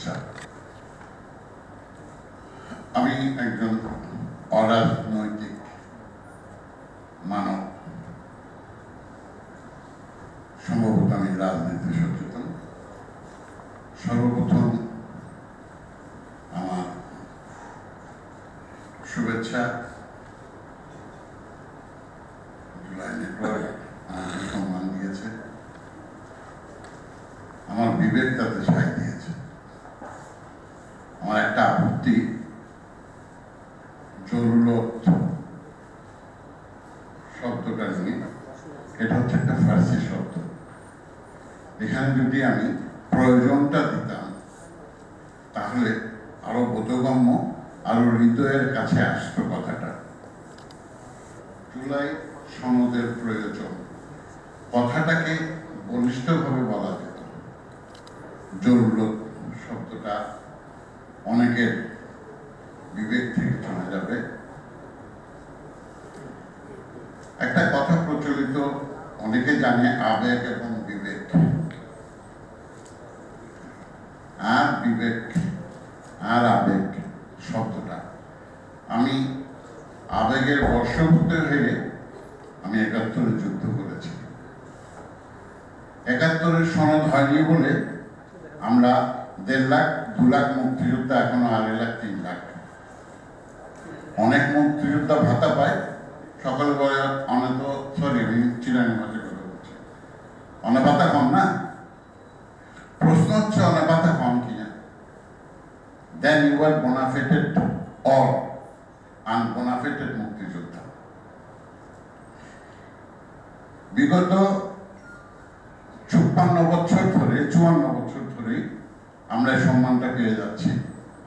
শুভেচ্ছা। আমি একজন অরাজনৈতিক মানব, সম্ভবত আমি রাজনীতি সচেতন। সর্বপ্রথম আমার শুভেচ্ছা জুলাই নেটওয়ার্ক আমাকে সম্মান দিয়েছে, আমার বিবেক তাতে সায় দিয়েছে। আমার একটা আপত্তি, জরুরত শব্দটা নিয়ে। এটা হচ্ছে একটা ফার্সি শব্দ। এখানে যদি আমি প্রয়োজনটা দিতাম তাহলে আরো বোধগম্য, আরো হৃদয়ের কাছে আসতো কথাটা। জুলাই সনদের প্রয়োজন কথাটাকে বলিষ্ঠভাবে বলা যেত। জরুরত শব্দটা অনেকের বিবেক থেকে চলে যাবে। একটা কথা প্রচলিত, অনেকে জানে আবেগ এবং বিবেক। আর বিবেক আর আবেগ শব্দটা, আমি আবেগের বর্ষভূত হয়ে আমি ৭১-এ যুদ্ধ করেছি। ৭১-এর সনদ হয়নি বলে আমরা ১.৫ লাখ ২ লাখ মুক্তিযোদ্ধা, এখনো ২.৫ লাখ ৩ লাখ। অনেক মুক্তিযোদ্ধা ভাতা পায়, সকলে বলে অনেক, সরি আমি চিরানি ভাষায় কথা বলছি, অনেক ভাতা কম না। প্রশ্ন হচ্ছে অনেক ভাতা কম কিনা। দেন ইউ আর বোনাফেটেড অর আনবোনাফেটেড মুক্তিযোদ্ধা। বিগত ৫৪ বছর ধরে, ৫৪ বছর ধরে আমরা এই সম্মানটা পেয়ে যাচ্ছি।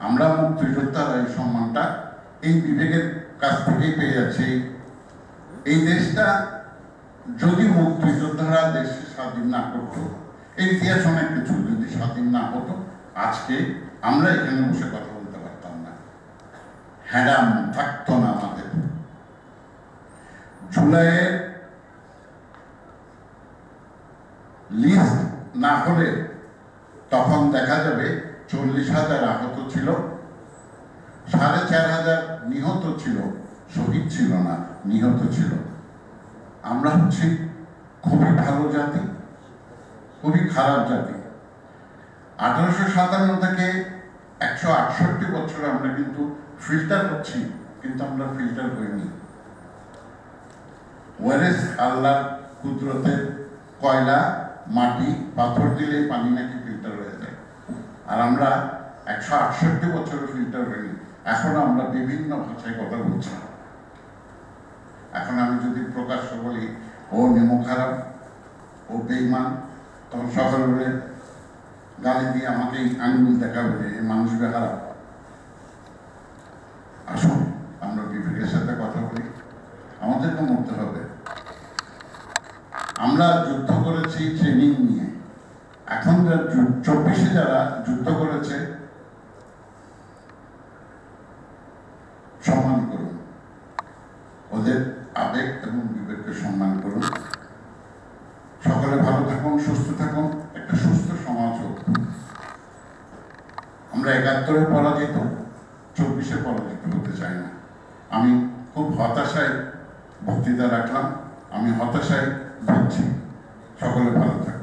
আমরা মুক্তিযোদ্ধারা এই সম্মানটা এই বিবেকের কাছ থেকেই পেয়ে যাচ্ছি। এই দেশটা যদি মুক্তিযোদ্ধারা দেশে স্বাধীন না করতো, এই ইতিহাস অনেক কিছু, যদি স্বাধীন না হতো আজকে আমরা এখানে বসে কথা বলতে পারতাম না, হ্যাডাম থাকতো না আমাদের। জুলাইয়ের লিস্ট না হলে তখন দেখা যাবে ৪০,০০০ আহত ছিল, ৪,৫০০ নিহত ছিল। শহীদ ছিল না, নিহত ছিল। আমরা হচ্ছি খুবই ভালো জাতি, খুবই খারাপ জাতি। ১৮৫৭ থেকে ১৬৮ বছর আমরা কিন্তু ফিল্টার হচ্ছি, কিন্তু আমরা ফিল্টার হইনি। ওয়ারেস আল্লাহর কুদরতের কয়লা, মাটি, পাথর দিলেই পানি নাকি ফিল্টার হয়ে যায়। আর আমরা ১৬৮ বছর ফিল্টার হইনি। এখন আমরা বিভিন্ন ভাষায় কথা বলছি। এখন আমি যদি প্রকাশ্য বলি ও নেমো খারাপ, ও বেঈমান, তখন সকলে বলে গালি দিয়ে আমাকে আঙুল দেখাবে যে এই মানুষ খারাপ। আসুন আমরা বিবেকের সাথে কথা বলি, আমাদেরকে মরতে হবে। আমরা যুদ্ধ করেছি ট্রেনিং নিয়ে। এখন ২৪-এ যারা যুদ্ধ করেছে সম্মান করুন, ওদের আবেগ এবং বিবেককে সম্মান করুন। সকলে ভালো থাকুন, সুস্থ থাকুন, একটা সুস্থ সমাজ হোক। আমরা ৭১-এ পরাজিত, ২৪-এ পরাজিত হতে চাই না। আমি খুব হতাশায় বক্তৃতা রাখলাম, আমি হতাশায় ভুগছি। সকলে ভালো থাকুন।